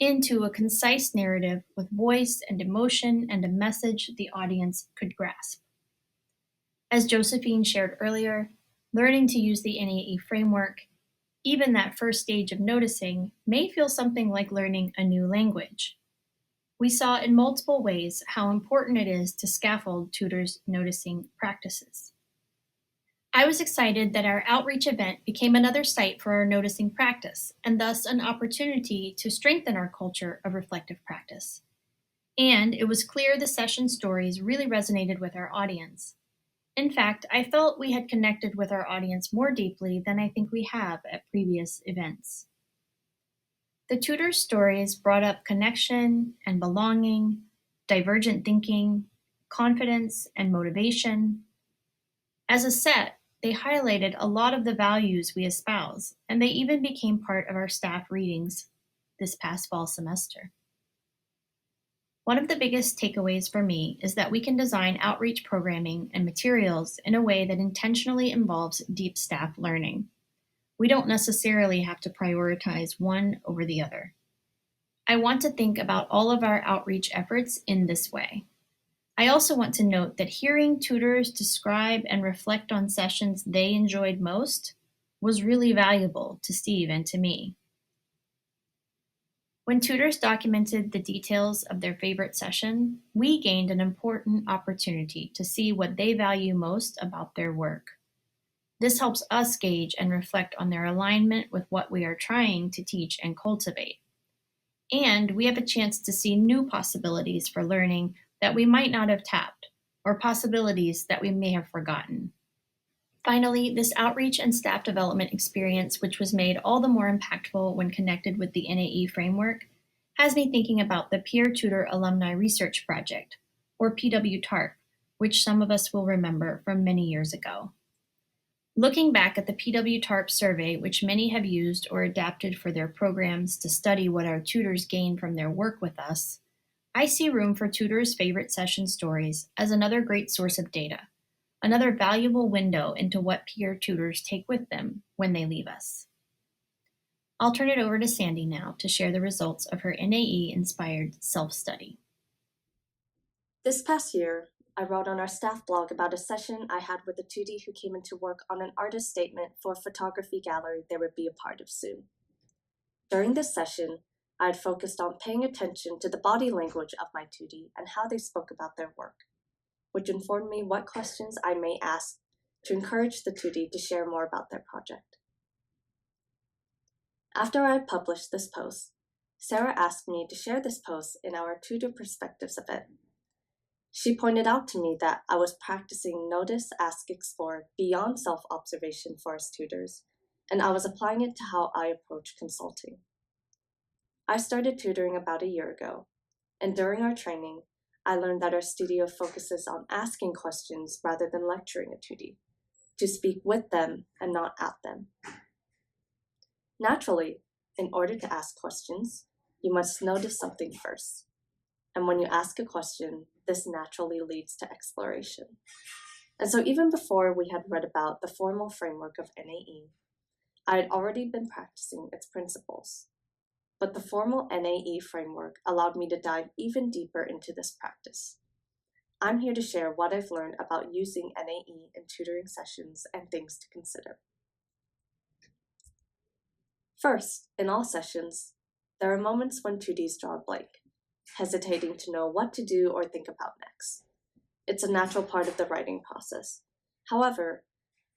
into a concise narrative with voice and emotion and a message the audience could grasp. As Josephine shared earlier, learning to use the NAE framework, even that first stage of noticing, may feel something like learning a new language. We saw in multiple ways how important it is to scaffold tutors' noticing practices. I was excited that our outreach event became another site for our noticing practice, and thus an opportunity to strengthen our culture of reflective practice. And it was clear the session stories really resonated with our audience. In fact, I felt we had connected with our audience more deeply than I think we have at previous events. The tutors' stories brought up connection and belonging, divergent thinking, confidence and motivation. As a set, they highlighted a lot of the values we espouse, and they even became part of our staff readings this past fall semester. One of the biggest takeaways for me is that we can design outreach programming and materials in a way that intentionally involves deep staff learning. We don't necessarily have to prioritize one over the other. I want to think about all of our outreach efforts in this way. I also want to note that hearing tutors describe and reflect on sessions they enjoyed most was really valuable to Steve and to me. When tutors documented the details of their favorite session, we gained an important opportunity to see what they value most about their work. This helps us gauge and reflect on their alignment with what we are trying to teach and cultivate. And we have a chance to see new possibilities for learning that we might not have tapped, or possibilities that we may have forgotten. Finally, this outreach and staff development experience, which was made all the more impactful when connected with the NAE framework, has me thinking about the Peer Tutor Alumni Research Project, or PW-TARP, which some of us will remember from many years ago. Looking back at the PW-TARP survey, which many have used or adapted for their programs to study what our tutors gain from their work with us, I see room for tutors' favorite session stories as another great source of data, another valuable window into what peer tutors take with them when they leave us. I'll turn it over to Sandy now to share the results of her NAE-inspired self-study. This past year, I wrote on our staff blog about a session I had with a tutee who came into work on an artist statement for a photography gallery they would be a part of soon. During this session, I had focused on paying attention to the body language of my tutee and how they spoke about their work, which informed me what questions I may ask to encourage the tutee to share more about their project. After I had published this post, Sarah asked me to share this post in our Tutor Perspectives event. She pointed out to me that I was practicing notice, ask, explore beyond self-observation for us tutors, and I was applying it to how I approach consulting. I started tutoring about a year ago, and during our training, I learned that our studio focuses on asking questions rather than lecturing a tutee, to speak with them and not at them. Naturally, in order to ask questions, you must notice something first. And when you ask a question, this naturally leads to exploration. And so even before we had read about the formal framework of NAE, I had already been practicing its principles. But the formal NAE framework allowed me to dive even deeper into this practice. I'm here to share what I've learned about using NAE in tutoring sessions and things to consider. First, in all sessions, there are moments when tutees draw a blank, hesitating to know what to do or think about next. It's a natural part of the writing process. However,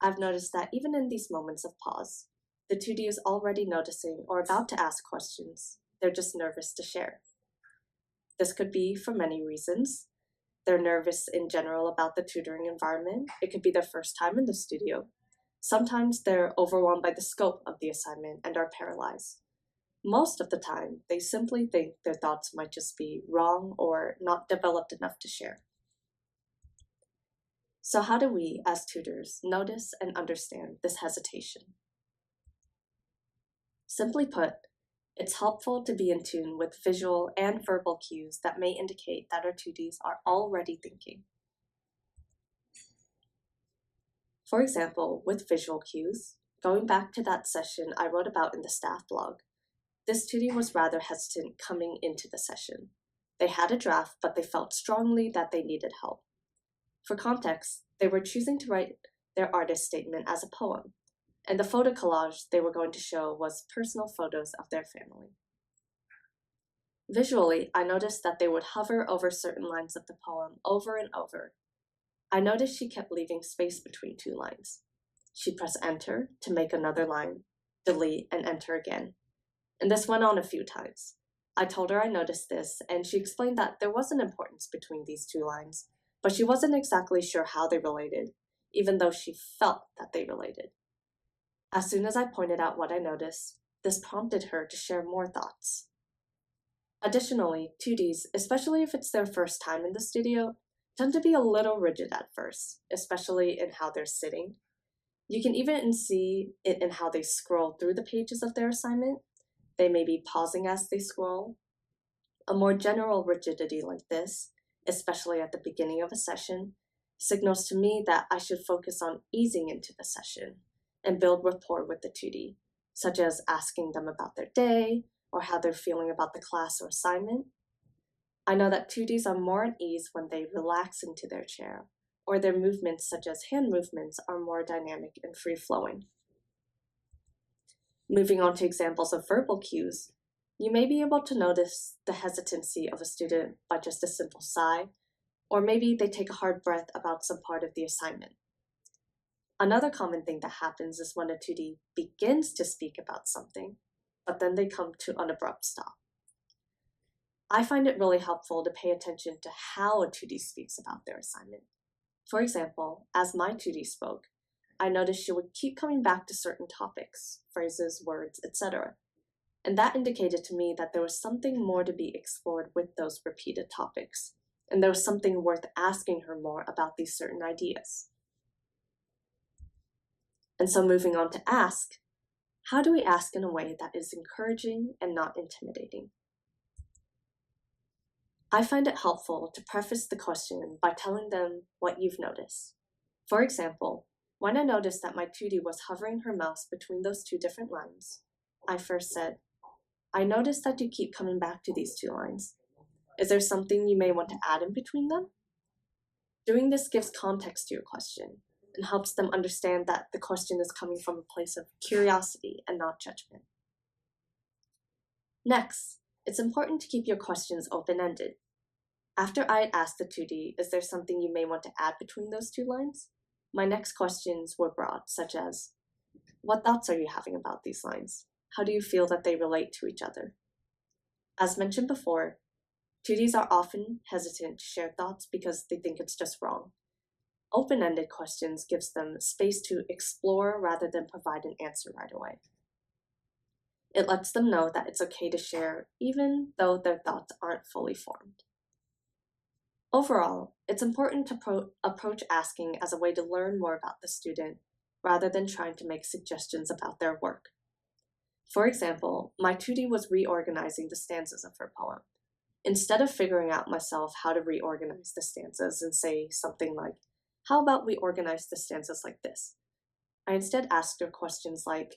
I've noticed that even in these moments of pause, the tutee is already noticing or about to ask questions. They're just nervous to share. This could be for many reasons. They're nervous in general about the tutoring environment. It could be their first time in the studio. Sometimes they're overwhelmed by the scope of the assignment and are paralyzed. Most of the time, they simply think their thoughts might just be wrong or not developed enough to share. So how do we, as tutors, notice and understand this hesitation? Simply put, it's helpful to be in tune with visual and verbal cues that may indicate that our tutees are already thinking. For example, with visual cues, going back to that session I wrote about in the staff blog, this tutee was rather hesitant coming into the session. They had a draft, but they felt strongly that they needed help. For context, they were choosing to write their artist statement as a poem, and the photo collage they were going to show was personal photos of their family. Visually, I noticed that they would hover over certain lines of the poem over and over. I noticed she kept leaving space between two lines. She'd press enter to make another line, delete, and enter again. And this went on a few times. I told her I noticed this, and she explained that there was an importance between these two lines, but she wasn't exactly sure how they related, even though she felt that they related. As soon as I pointed out what I noticed, this prompted her to share more thoughts. Additionally, 2Ds, especially if it's their first time in the studio, tend to be a little rigid at first, especially in how they're sitting. You can even see it in how they scroll through the pages of their assignment. They may be pausing as they scroll. A more general rigidity like this, especially at the beginning of a session, signals to me that I should focus on easing into the session and build rapport with the 2D, such as asking them about their day or how they're feeling about the class or assignment. I know that 2Ds are more at ease when they relax into their chair, or their movements such as hand movements are more dynamic and free-flowing. Moving on to examples of verbal cues, you may be able to notice the hesitancy of a student by just a simple sigh, or maybe they take a hard breath about some part of the assignment. Another common thing that happens is when a 2D begins to speak about something, but then they come to an abrupt stop. I find it really helpful to pay attention to how a 2D speaks about their assignment. For example, as my 2D spoke, I noticed she would keep coming back to certain topics, phrases, words, etc. And that indicated to me that there was something more to be explored with those repeated topics, and there was something worth asking her more about these certain ideas. And so moving on to ask, how do we ask in a way that is encouraging and not intimidating? I find it helpful to preface the question by telling them what you've noticed. For example, when I noticed that my 2D was hovering her mouse between those two different lines, I first said, I noticed that you keep coming back to these two lines. Is there something you may want to add in between them? Doing this gives context to your question and helps them understand that the question is coming from a place of curiosity and not judgment. Next, it's important to keep your questions open-ended. After I had asked the 2D, is there something you may want to add between those two lines? My next questions were broad, such as, what thoughts are you having about these lines? How do you feel that they relate to each other? As mentioned before, 2Ds are often hesitant to share thoughts because they think it's just wrong. Open-ended questions gives them space to explore rather than provide an answer right away. It lets them know that it's okay to share even though their thoughts aren't fully formed. Overall, it's important to approach asking as a way to learn more about the student rather than trying to make suggestions about their work. For example, my 2D was reorganizing the stanzas of her poem. Instead of figuring out myself how to reorganize the stanzas and say something like, how about we organize the stanzas like this? I instead asked her questions like,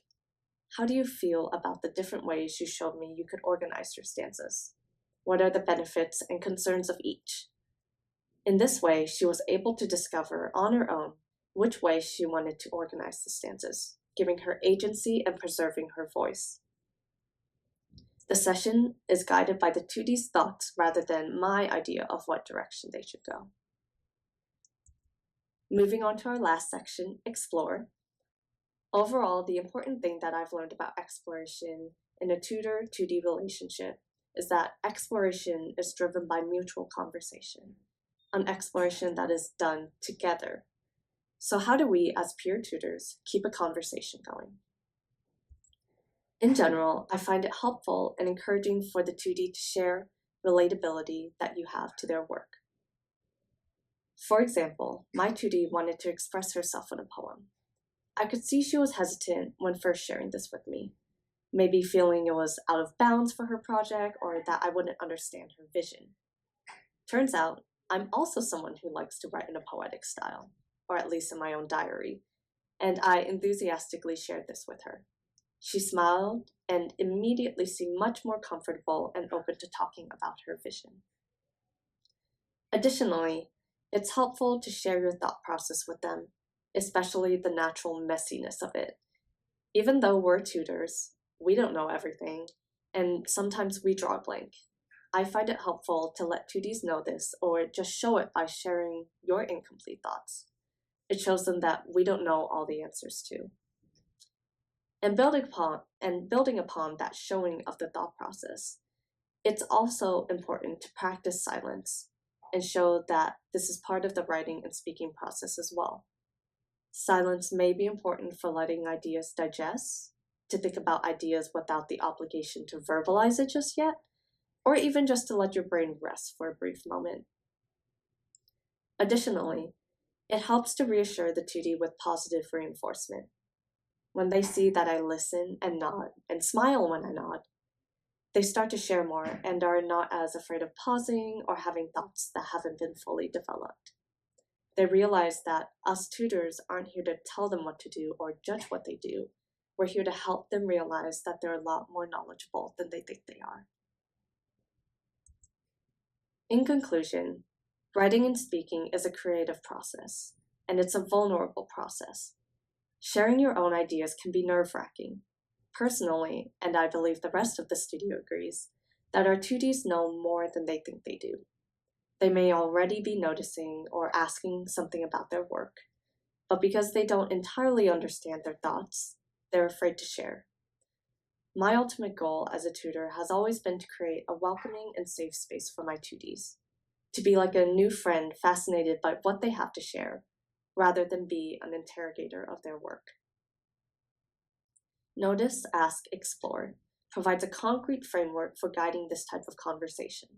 how do you feel about the different ways you showed me you could organize your stanzas? What are the benefits and concerns of each? In this way, she was able to discover on her own which way she wanted to organize the stanzas, giving her agency and preserving her voice. The session is guided by the 2D's thoughts rather than my idea of what direction they should go. Moving on to our last section, explore. Overall, the important thing that I've learned about exploration in a tutor-2D relationship is that exploration is driven by mutual conversation, an exploration that is done together. So how do we, as peer tutors, keep a conversation going? In general, I find it helpful and encouraging for the 2D to share relatability that you have to their work. For example, my 2D wanted to express herself in a poem. I could see she was hesitant when first sharing this with me, maybe feeling it was out of bounds for her project or that I wouldn't understand her vision. Turns out, I'm also someone who likes to write in a poetic style, or at least in my own diary, and I enthusiastically shared this with her. She smiled and immediately seemed much more comfortable and open to talking about her vision. Additionally, it's helpful to share your thought process with them especially the natural messiness of it. Even though we're tutors, we don't know everything, and sometimes we draw a blank. I find it helpful to let 2Ds know this or just show it by sharing your incomplete thoughts. It shows them that we don't know all the answers to. And building upon that showing of the thought process, it's also important to practice silence and show that this is part of the writing and speaking process as well. Silence may be important for letting ideas digest, to think about ideas without the obligation to verbalize it just yet, or even just to let your brain rest for a brief moment. Additionally, it helps to reassure the 2D with positive reinforcement. When they see that I listen and nod and smile when I nod, they start to share more and are not as afraid of pausing or having thoughts that haven't been fully developed. They realize that us tutors aren't here to tell them what to do or judge what they do. We're here to help them realize that they're a lot more knowledgeable than they think they are. In conclusion, writing and speaking is a creative process, and it's a vulnerable process. Sharing your own ideas can be nerve-wracking. Personally, and I believe the rest of the studio agrees, that our 2Ds know more than they think they do. They may already be noticing or asking something about their work, but because they don't entirely understand their thoughts, they're afraid to share. My ultimate goal as a tutor has always been to create a welcoming and safe space for my 2Ds, to be like a new friend fascinated by what they have to share, rather than be an interrogator of their work. Notice, Ask, Explore provides a concrete framework for guiding this type of conversation.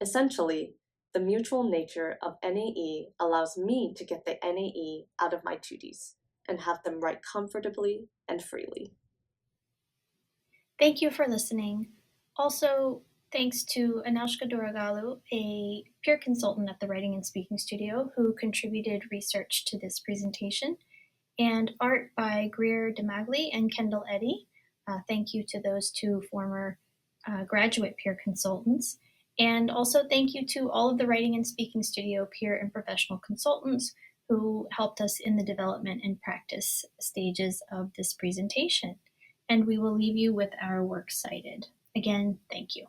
Essentially, the mutual nature of NAE allows me to get the NAE out of my 2Ds and have them write comfortably and freely. Thank you for listening. Also, thanks to Anoushka Doragalu, a peer consultant at the Writing and Speaking Studio, who contributed research to this presentation, and art by Greer DeMagli and Kendall Eddy. Thank you to those two former graduate peer consultants. And also thank you to all of the Writing and Speaking Studio peer and professional consultants who helped us in the development and practice stages of this presentation. And we will leave you with our works cited. Again, thank you.